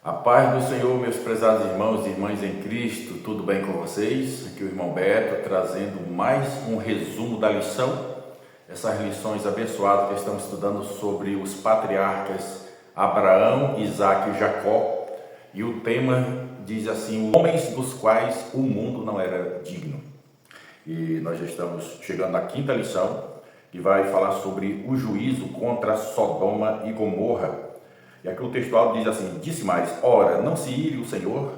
A paz do Senhor, meus prezados irmãos e irmãs em Cristo, tudo bem com vocês? Aqui é o irmão Beto, trazendo mais um resumo da lição, essas lições abençoadas que estamos estudando sobre os patriarcas Abraão, Isaque e Jacó, e o tema diz assim: homens dos quais o mundo não era digno. E nós já estamos chegando na quinta lição, que vai falar sobre o juízo contra Sodoma e Gomorra. E aqui o textual diz assim: disse mais, ora, não se ire o Senhor,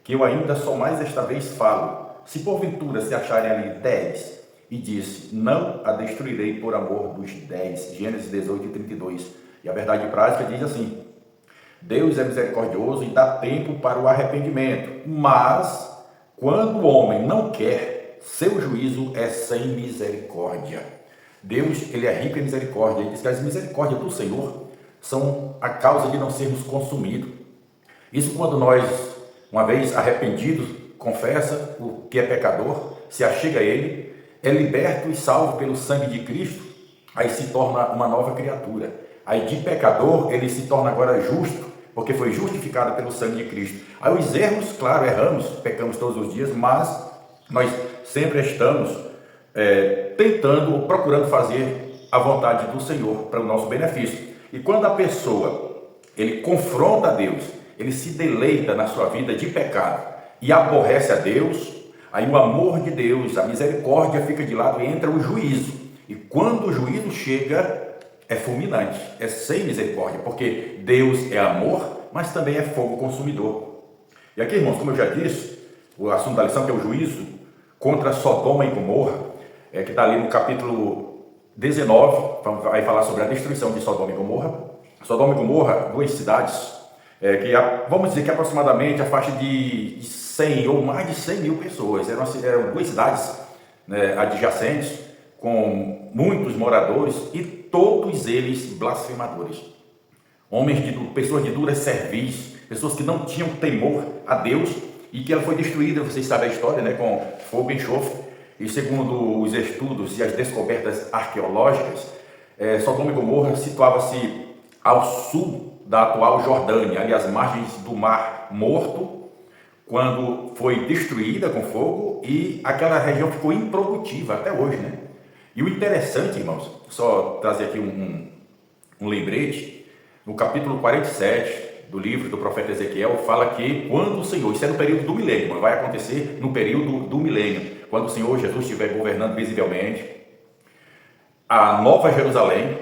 que eu ainda só mais esta vez falo, se porventura se acharem ali 10, e disse, não a destruirei por amor dos 10, Gênesis 18:32. E a verdade prática diz assim: Deus é misericordioso e dá tempo para o arrependimento, mas quando o homem não quer, seu juízo é sem misericórdia. Deus, ele é rico em misericórdia, ele diz que as misericórdias do Senhor são a causa de não sermos consumidos. Isso quando nós, uma vez arrependidos, confessa o que é pecador, se achega a Ele, é liberto e salvo pelo sangue de Cristo, aí se torna uma nova criatura. Aí de pecador, ele se torna agora justo, porque foi justificado pelo sangue de Cristo. Aí os erros, claro, erramos, pecamos todos os dias, mas nós sempre estamos tentando ou procurando fazer a vontade do Senhor para o nosso benefício. E quando a pessoa, ele confronta a Deus, ele se deleita na sua vida de pecado e aborrece a Deus, aí o amor de Deus, a misericórdia fica de lado e entra o juízo. E quando o juízo chega, é fulminante, é sem misericórdia, porque Deus é amor, mas também é fogo consumidor. E aqui, irmãos, como eu já disse, o assunto da lição que é o juízo contra Sodoma e Gomorra, que está ali no capítulo 19, vai falar sobre a destruição de Sodoma e Gomorra. Sodoma e Gomorra, duas cidades, vamos dizer que aproximadamente a faixa de 100 ou mais de 100 mil pessoas. Eram duas cidades, adjacentes, com muitos moradores e todos eles blasfemadores. Pessoas de duras cerviz, pessoas que não tinham temor a Deus e que ela foi destruída, vocês sabem a história, com fogo e enxofre. E segundo os estudos e as descobertas arqueológicas, Sodoma e Gomorra situava-se ao sul da atual Jordânia, ali às margens do Mar Morto, quando foi destruída com fogo, e aquela região ficou improdutiva até hoje, E o interessante, irmãos, só trazer aqui um lembrete, no capítulo 47 do livro do profeta Ezequiel, fala que quando o Senhor, isso é no período do milênio, vai acontecer no período do milênio, quando o Senhor Jesus estiver governando visivelmente, a nova Jerusalém,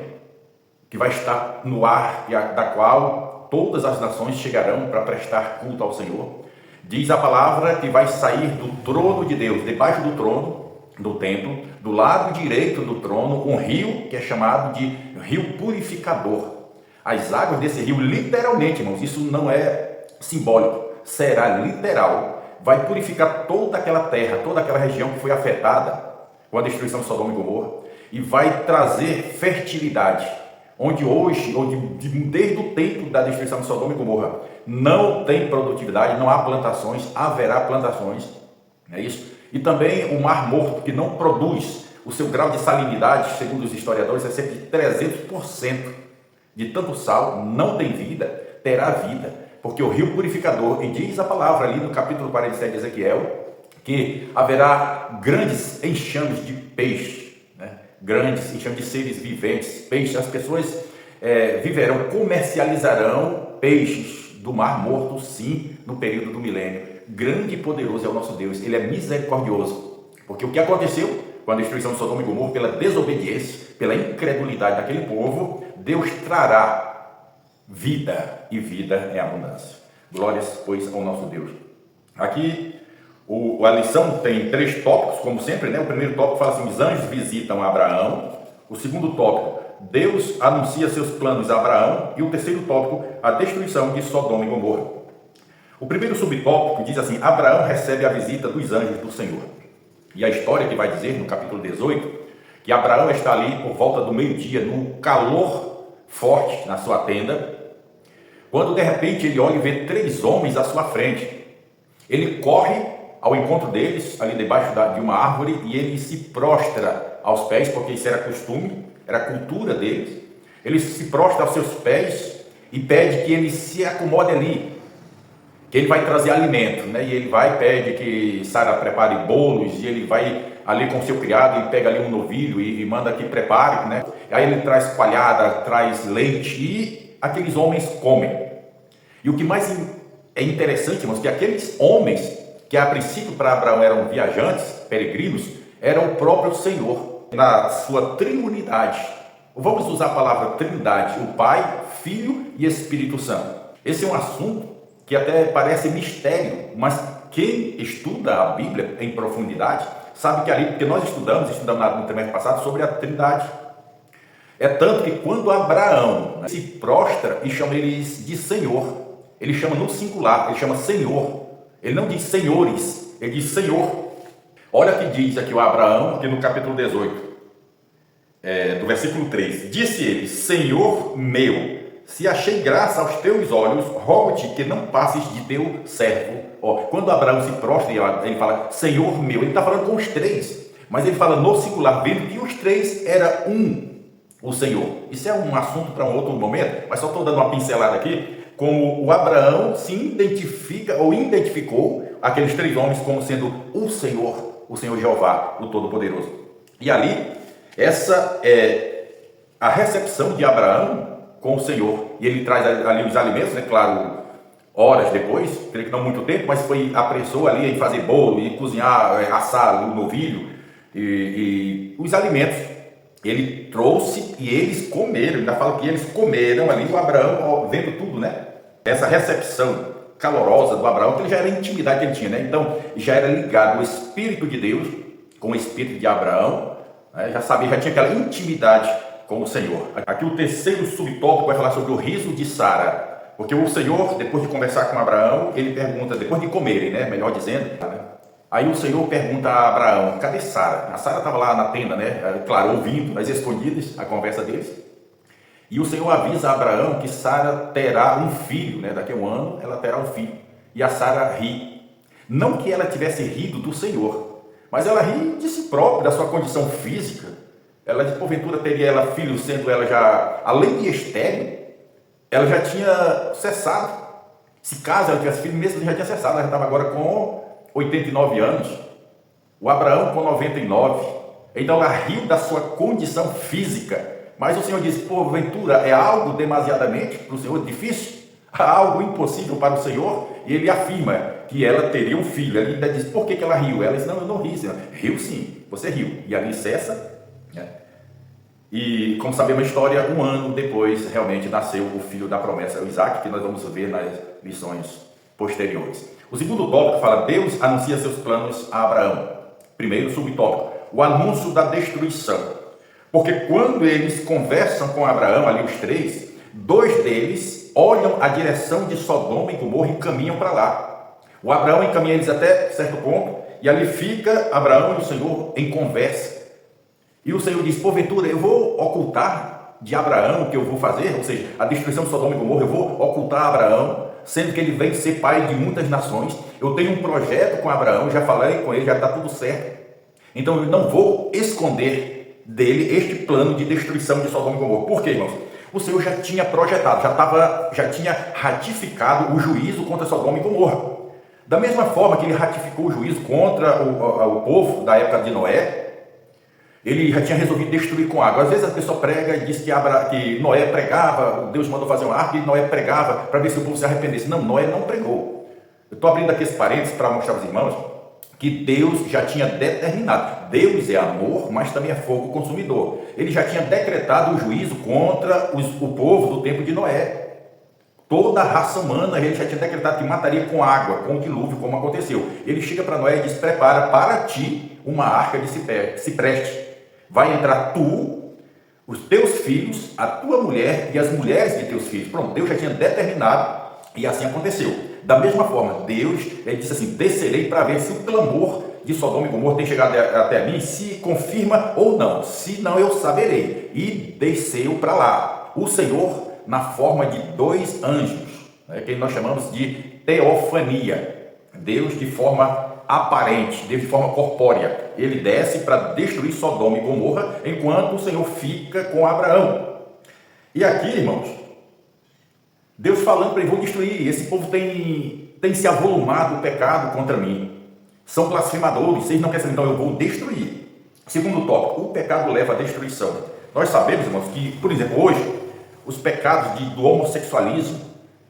que vai estar no ar, da qual todas as nações chegarão para prestar culto ao Senhor, diz a palavra que vai sair do trono de Deus, debaixo do trono do templo, do lado direito do trono, um rio que é chamado de rio purificador. As águas desse rio, literalmente, irmãos, isso não é simbólico, será literal, vai purificar toda aquela terra, toda aquela região que foi afetada com a destruição de Sodoma e Gomorra, e vai trazer fertilidade, onde desde o tempo da destruição de Sodoma e Gomorra não tem produtividade, não há plantações, haverá plantações, é isso? E também o Mar Morto, que não produz, o seu grau de salinidade, segundo os historiadores, é cerca de 300%. De tanto sal, não tem vida, terá vida, porque o rio purificador, e diz a palavra ali no capítulo 47 de Ezequiel, que haverá grandes enxames de peixe, grandes enxames de seres viventes, peixes. As pessoas viverão, comercializarão peixes do Mar Morto, sim, no período do milênio. Grande e poderoso é o nosso Deus, ele é misericordioso, porque o que aconteceu com a destruição de Sodoma e Gomorra, pela desobediência, pela incredulidade daquele povo, Deus trará vida, e vida é abundância. Glórias, pois, ao nosso Deus. Aqui, a lição tem 3 tópicos, como sempre, O primeiro tópico fala assim: os anjos visitam Abraão. O segundo tópico, Deus anuncia seus planos a Abraão. E o terceiro tópico, a destruição de Sodoma e Gomorra. O primeiro subtópico diz assim: Abraão recebe a visita dos anjos do Senhor. E a história que vai dizer, no capítulo 18, que Abraão está ali por volta do meio-dia, no calor forte na sua tenda, quando de repente ele olha e vê 3 homens à sua frente. Ele corre ao encontro deles, ali debaixo de uma árvore, e ele se prostra aos pés, porque isso era costume, era a cultura deles. Ele se prostra aos seus pés e pede que ele se acomode ali, que ele vai trazer alimento, né? E ele vai, pede que Sara prepare bolos, e ele vai ali com o seu criado e pega ali um novilho e manda que prepare, né? Aí ele traz coalhada, traz leite e aqueles homens comem. E o que mais é interessante, irmãos, que aqueles homens que a princípio para Abraão eram viajantes, peregrinos, eram o próprio Senhor, na sua triunidade. Vamos usar a palavra trindade, o Pai, Filho e Espírito Santo. Esse é um assunto que até parece mistério, mas quem estuda a Bíblia em profundidade sabe que ali, porque nós estudamos no trimestre passado sobre a trindade. É tanto que quando Abraão se prostra e chama eles de Senhor, ele chama no singular, ele chama Senhor. Ele não diz senhores, ele diz Senhor. Olha o que diz aqui o Abraão, aqui no capítulo 18, do versículo 3. Disse ele: Senhor meu, se achei graça aos teus olhos, rogo-te que não passes de teu servo. Quando Abraão se prostra, ele fala Senhor meu, ele está falando com os três, mas ele fala no singular, vendo que os três era o Senhor. Isso é um assunto para um outro momento, mas só estou dando uma pincelada aqui, como o Abraão se identifica ou identificou aqueles três homens como sendo o Senhor Jeová, o Todo-Poderoso. E ali, essa é a recepção de Abraão com o Senhor. E ele traz ali os alimentos, né? Claro, horas depois, creio que não muito tempo, mas apressou ali em fazer bolo e cozinhar, assar o novilho e os alimentos. Ele trouxe e eles comeram, ainda fala que eles comeram ali, o Abraão vendo tudo, né? Essa recepção calorosa do Abraão, que ele já era a intimidade que ele tinha, né? Então, já era ligado o Espírito de Deus com o Espírito de Abraão, né? Já sabia, já tinha aquela intimidade com o Senhor. Aqui o terceiro subtópico vai falar sobre o riso de Sara, porque o Senhor, depois de conversar com Abraão, ele pergunta, depois de comerem, né? Melhor dizendo, aí o Senhor pergunta a Abraão: cadê Sara? A Sara estava lá na tenda, né? Claro, ouvindo as escondidas a conversa deles. E o Senhor avisa a Abraão que Sara terá um filho, né? Daqui a um ano ela terá um filho. E a Sara ri. Não que ela tivesse rido do Senhor, mas ela ri de si própria, da sua condição física. Ela, de porventura, teria ela filho, sendo ela já, além de estéril, ela já tinha cessado. Se caso ela tivesse filho, mesmo já tinha cessado. Ela já estava agora com 89 anos. O Abraão com 99. Então ela riu da sua condição física. Mas o Senhor diz: porventura é algo demasiadamente para o Senhor difícil? Algo impossível para o Senhor? E ele afirma que ela teria um filho. Ele ainda diz: por que ela riu? Ela diz: não, eu não ri, Senhor. Riu sim, você riu. E ali cessa, né? E como sabemos a história, um ano depois realmente nasceu o filho da promessa, o Isaac, que nós vamos ver nas lições posteriores. O segundo tópico fala: Deus anuncia seus planos a Abraão. Primeiro subtópico: o anúncio da destruição. Porque quando eles conversam com Abraão, ali os três, dois deles olham a direção de Sodoma e Gomorra e caminham para lá. O Abraão encaminha eles até certo ponto, e ali fica Abraão e o Senhor em conversa. E o Senhor diz: porventura eu vou ocultar de Abraão o que eu vou fazer? Ou seja, a destruição de Sodoma e Gomorra, eu vou ocultar a Abraão, sendo que ele vem ser pai de muitas nações. Eu tenho um projeto com Abraão, já falei com ele, já está tudo certo. Então eu não vou esconder dele este plano de destruição de Sodoma e Gomorra. Por quê, irmãos? O Senhor já tinha projetado, já tinha ratificado o juízo contra Sodoma e Gomorra. Da mesma forma que ele ratificou o juízo contra o povo da época de Noé, ele já tinha resolvido destruir com água. Às vezes a pessoa prega e diz que Noé pregava, Deus mandou fazer uma arca e Noé pregava para ver se o povo se arrependesse. Não, Noé não pregou. Eu estou abrindo aqui esse parênteses para mostrar aos irmãos que Deus já tinha determinado. Deus é amor, mas também é fogo consumidor. Ele já tinha decretado o juízo contra o povo do tempo de Noé. Toda a raça humana, ele já tinha decretado que mataria com água, com o dilúvio, como aconteceu. Ele chega para Noé e diz: prepara para ti uma arca de cipreste. Vai entrar tu, os teus filhos, a tua mulher e as mulheres de teus filhos. Pronto, Deus já tinha determinado e assim aconteceu. Da mesma forma, Deus disse assim: descerei para ver se o clamor de Sodoma e Gomorra tem chegado até mim, se confirma ou não. Se não, eu saberei. E desceu para lá o Senhor na forma de dois anjos, né, que nós chamamos de teofania. Deus de forma aparente, Deus de forma corpórea. Ele desce para destruir Sodoma e Gomorra, enquanto o Senhor fica com Abraão. E aqui, irmãos, Deus falando para ele, vou destruir, esse povo tem se avolumado o pecado contra mim, são blasfemadores, vocês não querem saber, então eu vou destruir. Segundo tópico, o pecado leva à destruição. Nós sabemos, irmãos, que, por exemplo, hoje, os pecados do homossexualismo,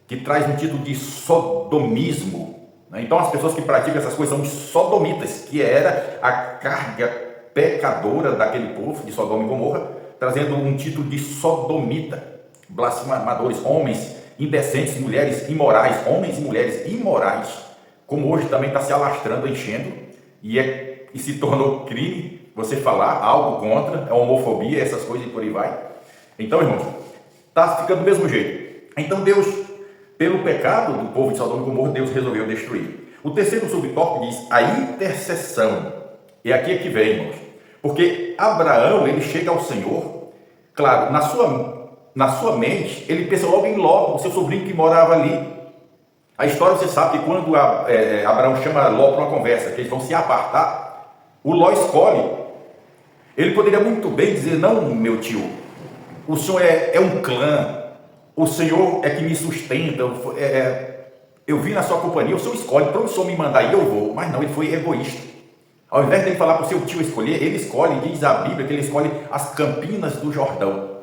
que traz um título de sodomismo, né? Então as pessoas que praticam essas coisas são sodomitas, que era a carga pecadora daquele povo de Sodoma e Gomorra, trazendo um título de sodomita, blasfemadores, homens indecentes, mulheres imorais, homens e mulheres imorais, como hoje também está se alastrando, enchendo, e se tornou crime você falar algo contra, a homofobia, essas coisas e por aí vai. Então, irmãos, está ficando do mesmo jeito. Então Deus, pelo pecado do povo de Sodoma e Gomorra, Deus resolveu destruir. O terceiro subtópico diz a intercessão. E aqui é que vem, irmãos, porque Abraão, ele chega ao Senhor, claro, na sua mente, ele pensa logo em Ló, o seu sobrinho que morava ali. A história, você sabe que quando Abraão chama Ló para uma conversa, que eles vão se apartar, o Ló escolhe. Ele poderia muito bem dizer, não, meu tio, o senhor é um clã, o senhor é que me sustenta, eu vim na sua companhia, o senhor escolhe, para o senhor me mandar aí eu vou. Mas não, ele foi egoísta. Ao invés de ele falar para o seu tio escolher, ele escolhe, diz a Bíblia, que ele escolhe as campinas do Jordão.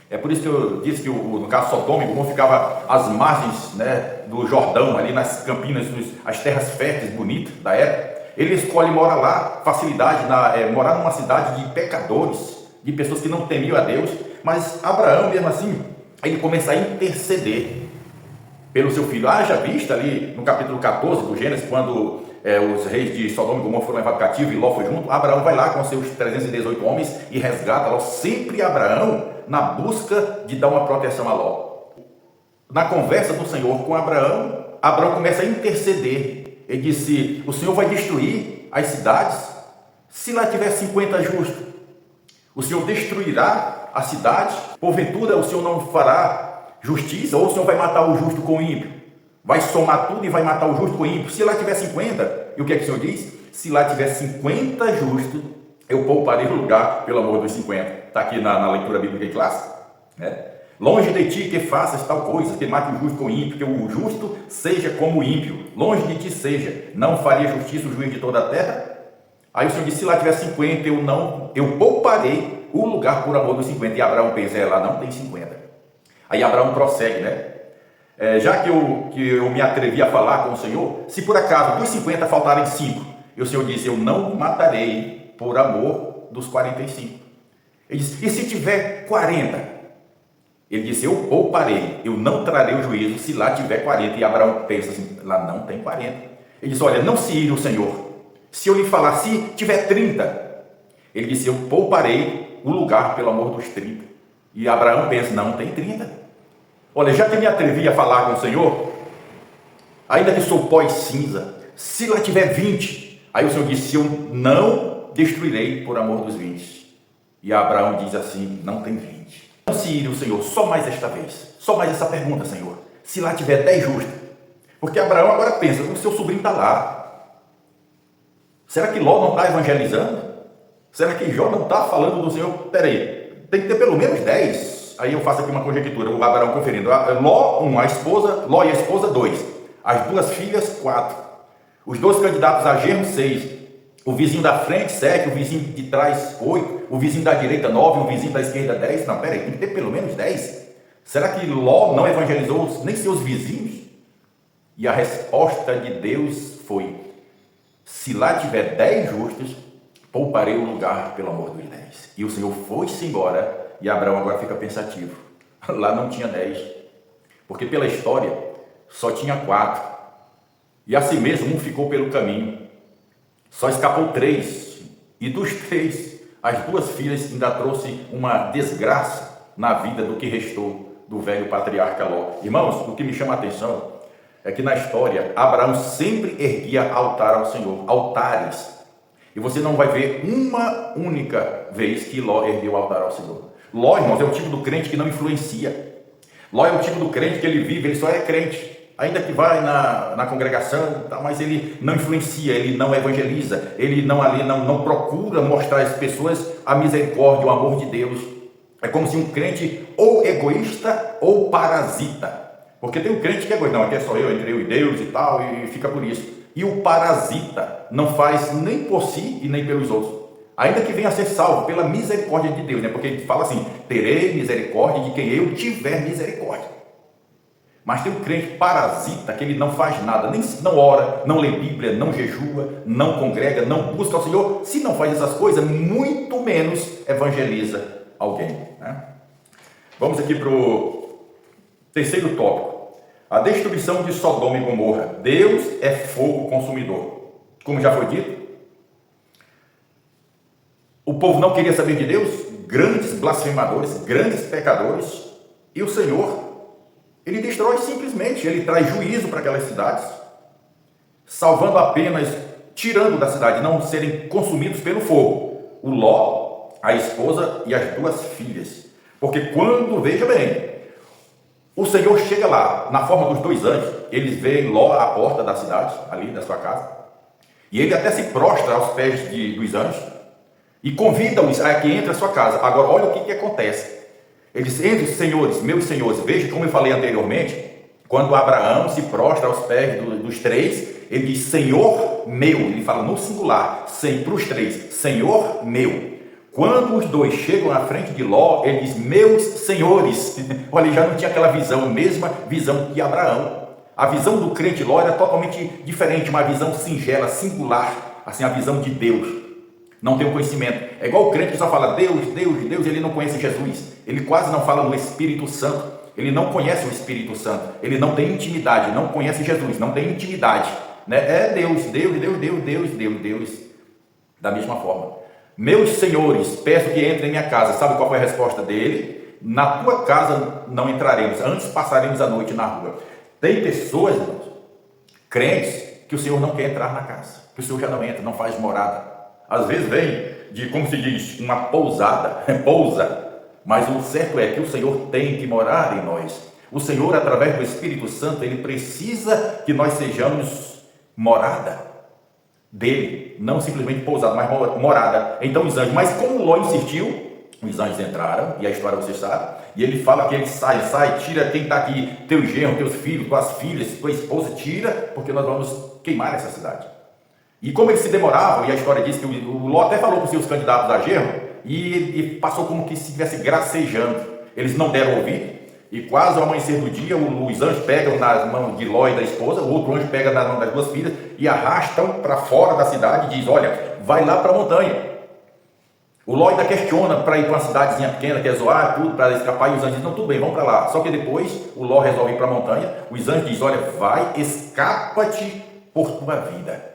É por isso que eu disse que, no caso Sodoma e Gomorra, ficava às margens, né, do Jordão, ali nas campinas, as terras férteis, bonitas da época. Ele escolhe morar lá, facilidade, morar numa cidade de pecadores, de pessoas que não temiam a Deus. Mas Abraão, mesmo assim, ele começa a interceder pelo seu filho. Haja vista ali no capítulo 14 do Gênesis, quando os reis de Sodoma e Gomorra foram levados cativo e Ló foi junto. Abraão vai lá com seus 318 homens e resgata Ló. Sempre Abraão na busca de dar uma proteção a Ló. Na conversa do Senhor com Abraão, Abraão começa a interceder. Ele disse, o Senhor vai destruir as cidades? Se lá tiver 50 justos, o Senhor destruirá a cidade? Porventura o Senhor não fará justiça? Ou o Senhor vai matar o justo com o ímpio? Vai somar tudo e vai matar o justo com o ímpio? Se lá tiver 50, e o que é que o Senhor diz? Se lá tiver 50 justos, eu pouparei o lugar pelo amor dos 50. Está aqui na leitura bíblica em classe, né? Longe de ti que faças tal coisa, que mate o justo com o ímpio, que o justo seja como o ímpio. Longe de ti seja, não faria justiça o juiz de toda a terra? Aí o Senhor disse, se lá tiver 50, eu pouparei o lugar por amor dos 50. E Abraão pensa, lá não tem 50. Aí Abraão prossegue, né? Já que eu me atrevi a falar com o Senhor, se por acaso dos 50 faltarem 5, e o Senhor disse, eu não matarei por amor dos 45. Ele disse, e se tiver 40? Ele disse, eu pouparei, eu não trarei o juízo se lá tiver 40. E Abraão pensa assim, lá não tem 40. Ele disse, olha, não se ire o Senhor, se eu lhe falar, se tiver 30. Ele disse, eu pouparei o lugar pelo amor dos 30. E Abraão pensa, não tem 30. Olha, já que me atrevi a falar com o Senhor, ainda que sou pó e cinza, se lá tiver 20. Aí o Senhor disse, eu não destruirei por amor dos 20. E Abraão diz assim, não tem 20. Não se ire o Senhor, só mais esta vez, só mais essa pergunta, Senhor, se lá tiver 10 justos. Porque Abraão agora pensa, o seu sobrinho está lá. Será que Ló não está evangelizando? Será que Jó não está falando do Senhor? Peraí, tem que ter pelo menos 10. Aí eu faço aqui uma conjectura, o Abraão conferindo. Ló, 1, a esposa, Ló e a esposa, 2. As 2 filhas, 4. Os 2 candidatos a genro, 6. O vizinho da frente, 7. O vizinho de trás, 8. O vizinho da direita, 9. O vizinho da esquerda, 10. Não, peraí, tem que ter pelo menos 10. Será que Ló não evangelizou nem seus vizinhos? E a resposta de Deus foi, se lá tiver 10 justos, pouparei o lugar pelo amor dos 10. E o Senhor foi-se embora, e Abraão agora fica pensativo. Lá não tinha 10, porque pela história só tinha 4. E assim mesmo um ficou pelo caminho. Só escapou 3. E dos 3, as 2 filhas ainda trouxe uma desgraça na vida do que restou do velho patriarca Ló. Irmãos, o que me chama a atenção é que na história Abraão sempre erguia altar ao Senhor, altares. E você não vai ver uma única vez que Ló ergueu altar ao Senhor. Ló, irmãos, é o tipo do crente que não influencia. Ló é o tipo do crente que ele vive, ele só é crente. Ainda que vai na congregação, mas ele não influencia, ele não evangeliza, ele não procura mostrar às pessoas a misericórdia, o amor de Deus. É como se um crente ou egoísta ou parasita. Porque tem um crente que é coisa, não, aqui é só eu, entre eu e Deus e tal, e fica por isso. E o parasita não faz nem por si e nem pelos outros. Ainda que venha a ser salvo pela misericórdia de Deus, né? Porque ele fala assim, terei misericórdia de quem eu tiver misericórdia. Mas tem um crente parasita que ele não faz nada, nem não ora, não lê Bíblia, não jejua, não congrega, não busca ao Senhor. Se não faz essas coisas, muito menos evangeliza alguém, né? Vamos aqui para o terceiro tópico. A destruição de Sodoma e Gomorra. Deus é fogo consumidor. Como já foi dito, o povo não queria saber de Deus, grandes blasfemadores, grandes pecadores, e o Senhor, ele destrói simplesmente, ele traz juízo para aquelas cidades, salvando apenas, tirando da cidade, não serem consumidos pelo fogo, o Ló, a esposa e as duas filhas. Porque quando, veja bem, o Senhor chega lá, na forma dos dois anjos, eles veem Ló à porta da cidade, ali da sua casa, e ele até se prostra aos pés dos anjos, e convida-os a que entre a sua casa. Agora, olha o que acontece. Eles entram, senhores, meus senhores, veja como eu falei anteriormente, quando Abraão se prostra aos pés dos três, ele diz, Senhor meu, ele fala no singular, para os três, Senhor meu. Quando os dois chegam à frente de Ló, ele diz, meus senhores. Olha, ele já não tinha aquela visão, mesma visão que Abraão. A visão do crente Ló era totalmente diferente, uma visão singela, singular, assim, a visão de Deus. Não tem o conhecimento. É igual o crente que só fala Deus, Deus, Deus, ele não conhece Jesus. Ele quase não fala no Espírito Santo. Ele não conhece o Espírito Santo. Ele não tem intimidade, não conhece Jesus, não tem intimidade, né? É Deus, Deus, Deus, Deus, Deus, Deus, Deus. Da mesma forma. Meus senhores, peço que entrem em minha casa. Sabe qual foi a resposta dele? Na tua casa não entraremos, antes passaremos a noite na rua. Tem pessoas, irmãos, crentes, que o Senhor não quer entrar na casa, que o Senhor já não entra, não faz morada. Às vezes vem de, como se diz, uma pousada, pousa, mas o certo é que o Senhor tem que morar em nós. O Senhor, através do Espírito Santo, ele precisa que nós sejamos morada dele, não simplesmente pousada, mas morada. Então os anjos, mas como Ló insistiu, os anjos entraram, e a história você sabe, e ele fala que ele sai, tira quem está aqui, teu genro, teus filhos, tuas filhas, tua esposa, tira, porque nós vamos queimar essa cidade. E como eles se demoravam, e a história diz que o Ló até falou para os seus candidatos a genro, e passou como que se estivesse gracejando. Eles não deram ouvido, e quase ao amanhecer do dia, os anjos pegam nas mãos de Ló e da esposa, o outro anjo pega nas mãos das duas filhas, e arrastam para fora da cidade, e diz, olha, vai lá para a montanha. O Ló ainda questiona para ir para uma cidadezinha pequena, quer zoar, tudo, para escapar, e os anjos dizem, não, tudo bem, vamos para lá. Só que depois, o Ló resolve ir para a montanha, os anjos dizem, olha, vai, escapa-te por tua vida.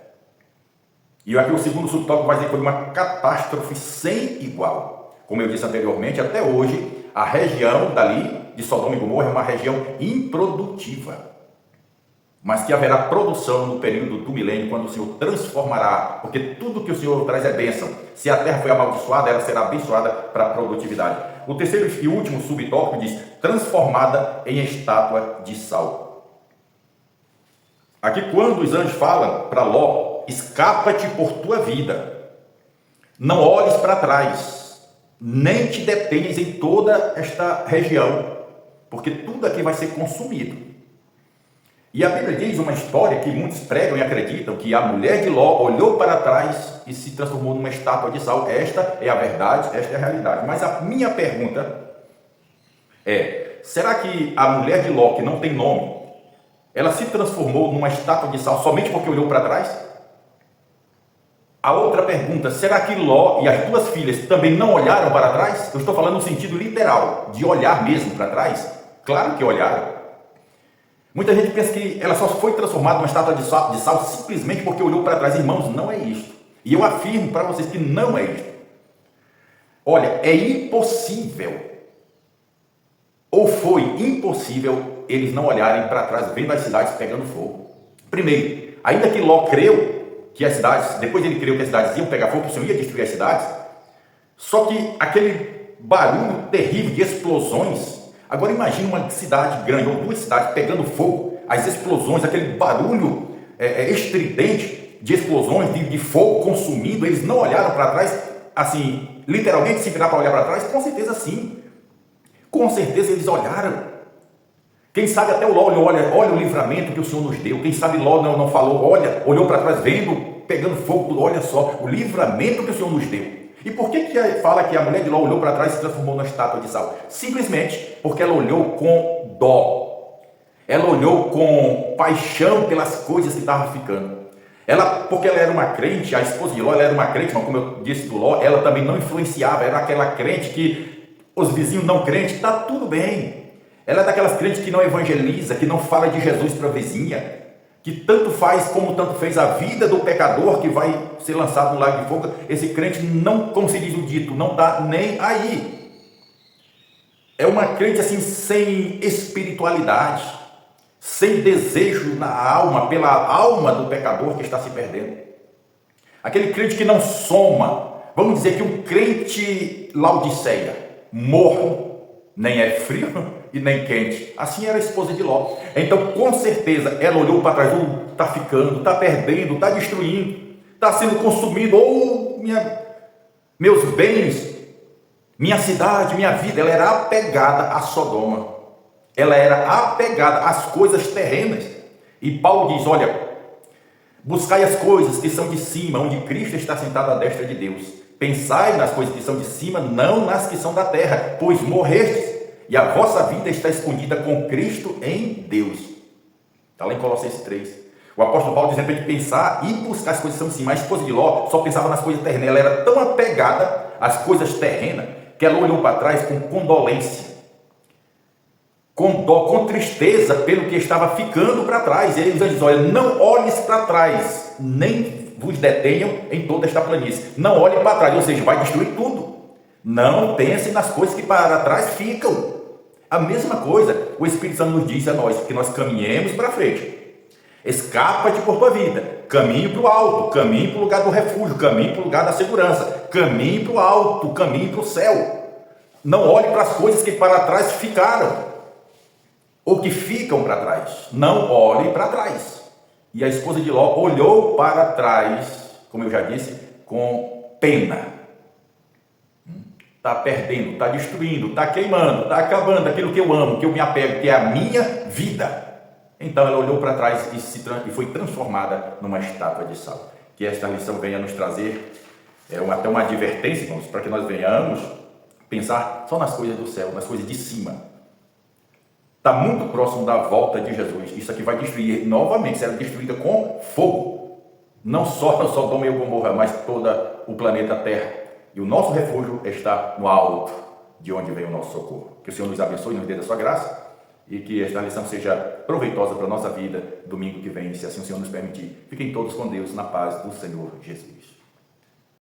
E aqui o segundo subtópico vai dizer que foi uma catástrofe sem igual. Como eu disse anteriormente, até hoje, a região dali, de Sodoma e Gomorra, é uma região improdutiva. Mas que haverá produção no período do milênio, quando o Senhor transformará, porque tudo que o Senhor traz é bênção. Se a terra foi amaldiçoada, ela será abençoada para a produtividade. O terceiro e último subtópico diz, transformada em estátua de sal. Aqui quando os anjos falam para Ló, escapa-te por tua vida, não olhes para trás, nem te detenhas em toda esta região, porque tudo aqui vai ser consumido. E a Bíblia diz uma história que muitos pregam e acreditam, que a mulher de Ló olhou para trás e se transformou numa estátua de sal. Esta é a verdade, esta é a realidade. Mas a minha pergunta é, será que a mulher de Ló, que não tem nome, ela se transformou numa estátua de sal somente porque olhou para trás? A outra pergunta, será que Ló e as duas filhas também não olharam para trás? Eu estou falando no sentido literal, de olhar mesmo para trás. Claro que olharam. Muita gente pensa que ela só foi transformada numa estátua de sal simplesmente porque olhou para trás. Irmãos, não é isto. E eu afirmo para vocês que não é isto. Olha, é impossível, ou foi impossível, eles não olharem para trás, vendo as cidades pegando fogo. Primeiro, ainda que Ló creu que as cidades, depois ele creu que as cidades iam pegar fogo, que o Senhor ia destruir as cidades, só que aquele barulho terrível de explosões. Agora imagine uma cidade grande, ou duas cidades pegando fogo, as explosões, aquele barulho estridente de explosões, de fogo consumindo. Eles não olharam para trás, assim, literalmente se virar para olhar para trás? Com certeza sim, com certeza eles olharam. Quem sabe até o Ló olhou, olha o livramento que o Senhor nos deu. Quem sabe Ló não falou, olhou para trás, vendo, pegando fogo, olha só, o livramento que o Senhor nos deu. E por que fala que a mulher de Ló olhou para trás e se transformou numa estátua de sal? Simplesmente porque ela olhou com dó. Ela olhou com paixão pelas coisas que estavam ficando. Porque ela era uma crente, a esposa de Ló, ela era uma crente, mas como eu disse do Ló, ela também não influenciava, era aquela crente que os vizinhos não crentes, está tudo bem. Ela é daquelas crentes que não evangeliza, que não fala de Jesus para a vizinha, que tanto faz como tanto fez a vida do pecador que vai ser lançado no lago de fogo. Esse crente não, como se diz o dito, não está nem aí. É uma crente assim, sem espiritualidade, sem desejo na alma, pela alma do pecador que está se perdendo. Aquele crente que não soma, vamos dizer que um crente Laodiceia, morno, nem é frio e nem quente. Assim era a esposa de Ló. Então, com certeza, ela olhou para trás, está ficando, está perdendo, está destruindo, está sendo consumido, meus bens, minha cidade, minha vida. Ela era apegada a Sodoma. Ela era apegada às coisas terrenas. E Paulo diz, olha, buscai as coisas que são de cima, onde Cristo está sentado à destra de Deus. Pensai nas coisas que são de cima, não nas que são da terra, pois morrestes, e a vossa vida está escondida com Cristo em Deus. Está lá em Colossenses 3. O apóstolo Paulo diz para a gente pensar e buscar as coisas que são de cima. A esposa de Ló só pensava nas coisas terrenas. Ela era tão apegada às coisas terrenas que ela olhou para trás com condolência, com dó, com tristeza pelo que estava ficando para trás. E ele diz, olha, não olhes para trás, nem vos detenham em toda esta planície. Não olhe para trás, ou seja, vai destruir tudo. Não pense nas coisas que para trás ficam. A mesma coisa, o Espírito Santo nos diz a nós, que nós caminhemos para frente. Escapa-te por tua vida, caminhe para o alto, caminhe para o lugar do refúgio, caminhe para o lugar da segurança, caminhe para o alto, caminhe para o céu. Não olhe para as coisas que para trás ficaram, ou que ficam para trás. Não olhe para trás. E a esposa de Ló olhou para trás, como eu já disse, com pena. Está perdendo, está destruindo, está queimando, está acabando aquilo que eu amo, que eu me apego, que é a minha vida. Então ela olhou para trás e foi transformada numa estátua de sal. Que esta lição venha nos trazer até uma advertência, irmãos, para que nós venhamos pensar só nas coisas do céu, nas coisas de cima. Está muito próximo da volta de Jesus. Isso aqui vai destruir novamente, será destruída com fogo. Não só Sodoma e Gomorra, mas todo o planeta Terra. E o nosso refúgio está no alto, de onde vem o nosso socorro. Que o Senhor nos abençoe e nos dê da sua graça, e que esta lição seja proveitosa para a nossa vida, domingo que vem, se assim o Senhor nos permitir. Fiquem todos com Deus, na paz do Senhor Jesus.